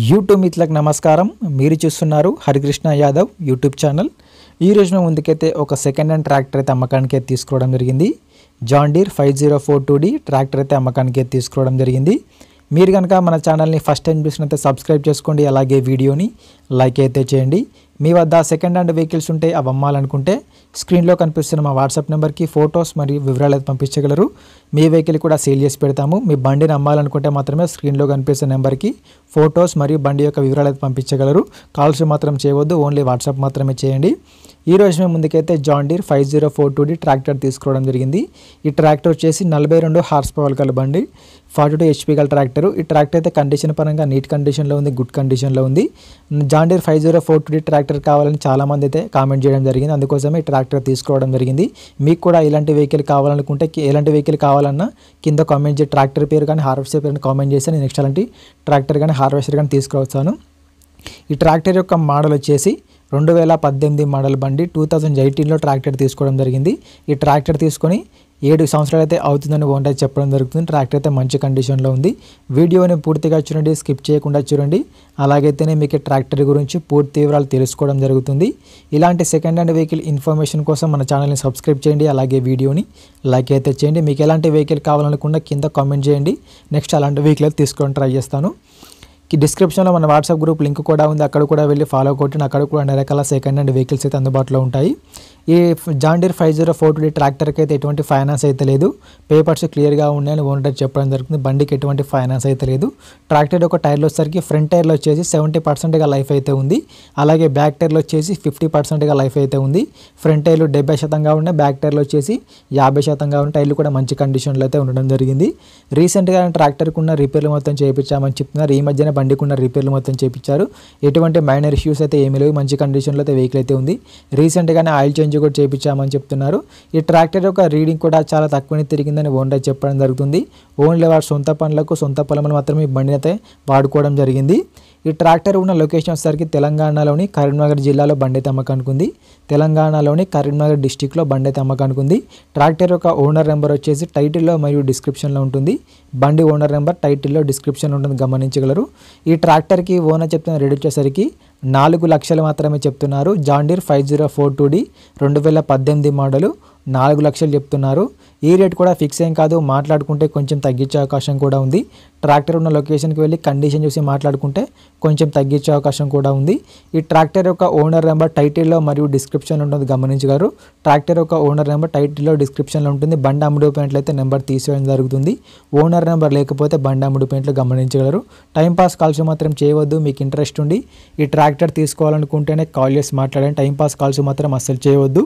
YouTube మిత్రులకు నమస్కారం. మీరు చూస్తున్నారు హరికృష్ణ యాదవ్ యూట్యూబ్ ఛానల్. ఈ రోజు మేము ముందుకైతే ఒక సెకండ్ హ్యాండ్ ట్రాక్టర్ అయితే అమ్మకానికి అయితే తీసుకోవడం జరిగింది. జాన్ డీర్ 5042D ట్రాక్టర్ అయితే అమ్మకానికి అయితే తీసుకోవడం జరిగింది. మీరు కనుక మన ఛానల్ని ఫస్ట్ టైం చూసినట్లయితే సబ్స్క్రైబ్ చేసుకోండి, అలాగే వీడియోని లైక్ అయితే చేయండి. మీ వద్ద సెకండ్ హ్యాండ్ వెహికల్స్ ఉంటే అవి అమ్మాలనుకుంటే స్క్రీన్లో కనిపిస్తున్న మా వాట్సాప్ నెంబర్కి ఫొటోస్ మరియు వివరాలు అయితే పంపించగలరు. మీ వెహికల్ కూడా సేల్ చేసి పెడతాము. మీ బండిని అమ్మాలనుకుంటే మాత్రమే స్క్రీన్లో కనిపిస్తున్న నెంబర్కి ఫొటోస్ మరియు బండి యొక్క వివరాలు అయితే పంపించగలరు. కాల్స్ మాత్రం చేయవద్దు, ఓన్లీ వాట్సాప్ మాత్రమే చేయండి. ఈ రోజు మేము ముందుకైతే జాన్ డీర్ 5042D ట్రాక్టర్ తీసుకోవడం జరిగింది. ఈ ట్రాక్టర్ వచ్చేసి 42 హార్స్ పవర్ గల బండి, 42 HP గల ట్రాక్టర్. ఈ ట్రాక్టర్ అయితే కండిషన్ పరంగా నీట్ కండిషన్లో ఉంది, గుడ్ కండిషన్లో ఉంది. జాన్ డీర్ 5042D ట్రాక్టర్ కావాలని చాలామంది అయితే కామెంట్ చేయడం జరిగింది, అందుకోసమే ఈ ట్రాక్టర్ తీసుకోవడం జరిగింది. మీకు కూడా ఇలాంటి వెహికల్ కావాలనుకుంటే, ఎలాంటి వెహికల్ కావాలన్నా కింద కామెంట్ చేసి ట్రాక్టర్ పేరు కానీ హార్వెస్టర్ పేరు కామెంట్ చేసి నేను నెక్స్ట్ అలాంటి ట్రాక్టర్ కానీ హార్వెస్టర్ కానీ తీసుకువస్తాను. ఈ ట్రాక్టర్ యొక్క మోడల్ వచ్చేసి 2018 మోడల్ బండి. 2018లో ట్రాక్టర్ తీసుకోవడం జరిగింది. ఈ ట్రాక్టర్ తీసుకొని 7 సంవత్సరాలు అయితే అవుతుందని ఓనర్ చెప్పడం జరుగుతుంది. ట్రాక్టర్ అయితే మంచి కండిషన్లో ఉంది. వీడియోని పూర్తిగా చూడండి, స్కిప్ చేయకుండా చూడండి. అలాగైతేనే మీకు ట్రాక్టర్ గురించి పూర్తి వివరాలు తెలుసుకోవడం జరుగుతుంది. ఇలాంటి సెకండ్ హ్యాండ్ వెహికల్ ఇన్ఫర్మేషన్ కోసం మన ఛానల్ని సబ్స్క్రైబ్ చేయండి, అలాగే వీడియోని లైక్ అయితే చేయండి. మీకు ఎలాంటి వెహికల్ కావాలనుకున్నా కింద కామెంట్ చేయండి, నెక్స్ట్ అలాంటి వెహికల్ అయితే తీసుకొని ట్రై చేస్తాను. డిస్క్రిప్షన్లో మన వాట్సాప్ గ్రూప్ లింక్ కూడా ఉంది, అక్కడ కూడా వెళ్ళి ఫాలో కొట్టిన అక్కడ కూడా అన్ని రకాల సెకండ్ హ్యాండ్ వెహికల్స్ అయితే అందుబాటులో ఉంటాయి. ఈ జాన్ డీర్ 5042D ట్రాక్టర్కి అయితే ఎటువంటి ఫైనాన్స్ అయితే లేదు, పేపర్స్ క్లియర్గా ఉన్నాయని ఓనర్ చెప్పడం జరుగుతుంది. బండికి ఎటువంటి ఫైనాన్స్ అయితే లేదు. ట్రాక్టర్ ఒక టైర్లో వచ్చేసరికి ఫ్రంట్ టైర్లో వచ్చేసి 70%గా లైఫ్ అయితే ఉంది, అలాగే బ్యాక్ టైర్లో వచ్చేసి 50%గా లైఫ్ అయితే ఉంది. ఫ్రంట్ టైర్లు 70% ఉన్నాయి, బ్యాక్ టైర్లో వచ్చేసి 50% ఉన్న టైర్లు కూడా మంచి కండిషన్లో అయితే ఉండడం జరిగింది. రీసెంట్గా ట్రాక్టర్కి ఉన్న రిపేర్లు మొత్తం చేయించామని చెప్తున్నారు. ఈ మధ్యన బండికి ఉన్న రిపేర్లు మొత్తం చేయించారు. ఎటువంటి మైనర్ ఇష్యూస్ అయితే ఏమీ లేవు, మంచి కండిషన్లో అయితే వెహికల్ అయితే ఉంది. రీసెంట్గానే ఆయిల్ చేంజ్ కూడా చేయించామని చెప్తున్నారు. ఈ ట్రాక్టర్ యొక్క రీడింగ్ కూడా చాలా తక్కువనే తిరిగిందని ఓనర్ చెప్పడం జరుగుతుంది. ఓన్లీ వాడు సొంత పనులకు సొంత పొలంలో మాత్రమే ఈ బండిని అయితే వాడుకోవడం జరిగింది. ఈ ట్రాక్టర్ ఉన్న లొకేషన్ వచ్చేసరికి తెలంగాణలోని కరీంనగర్ జిల్లాలో బండి అయితే అమ్మకానికి ఉంది. తెలంగాణలోని కరీంనగర్ డిస్టిక్లో బండి అయితే అమ్మకానికి ఉంది. ట్రాక్టర్ యొక్క ఓనర్ నెంబర్ వచ్చేసి టైటిల్లో మరియు డిస్క్రిప్షన్లో ఉంటుంది. బండి ఓనర్ నెంబర్ టైటిల్లో డిస్క్రిప్షన్లో ఉంటుంది, గమనించగలరు. ఈ ట్రాక్టర్కి ఓనర్ చెప్తున్న రేట్ వచ్చేసరికి 4 లక్షలు మాత్రమే చెప్తున్నారు. జాన్ డీర్ 5042D 2018 మోడలు 4 లక్షలు చెప్తున్నారు. ఈ రేట్ కూడా ఫిక్స్ ఏం కాదు, మాట్లాడుకుంటే కొంచెం తగ్గించే అవకాశం కూడా ఉంది. ట్రాక్టర్ ఉన్న లొకేషన్కి వెళ్ళి కండిషన్ చూసి మాట్లాడుకుంటే కొంచెం తగ్గించే అవకాశం కూడా ఉంది. ఈ ట్రాక్టర్ యొక్క ఓనర్ నెంబర్ టైటిల్లో మరియు డిస్క్రిప్షన్లో ఉంటుంది, గమనించగలరు. ట్రాక్టర్ యొక్క ఓనర్ నెంబర్ టైటిల్లో డిస్క్రిప్షన్లో ఉంటుంది. బండి అమ్ముడుపోయినట్లయితే నెంబర్ తీసేయడం జరుగుతుంది. ఓనర్ నెంబర్ లేకపోతే బండి అమ్ముడుపోయినట్లు గమనించగలరు. టైంపాస్ కాల్స్ మాత్రం చేయవద్దు. మీకు ఇంట్రెస్ట్ ఉండి ఈ ట్రాక్టర్ తీసుకోవాలనుకుంటేనే కాల్ చేసి మాట్లాడండి. టైంపాస్ కాల్స్ మాత్రం అస్సలు చేయవద్దు.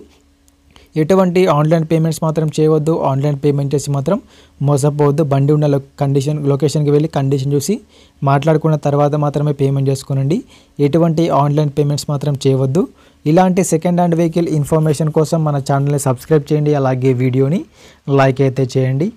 ఎటువంటి ఆన్లైన్ పేమెంట్స్ మాత్రం చేయవద్దు. ఆన్లైన్ పేమెంట్ చేసి మాత్రం మోసపోవద్దు. బండి ఉన్న లొకేషన్కి వెళ్ళి కండిషన్ చూసి మాట్లాడుకున్న తర్వాత మాత్రమే పేమెంట్ చేసుకోనండి. ఎటువంటి ఆన్లైన్ పేమెంట్స్ మాత్రం చేయవద్దు. ఇలాంటి సెకండ్ హ్యాండ్ వెహికల్ ఇన్ఫర్మేషన్ కోసం మన ఛానల్ని సబ్స్క్రైబ్ చేయండి, అలాగే వీడియోని లైక్ అయితే చేయండి.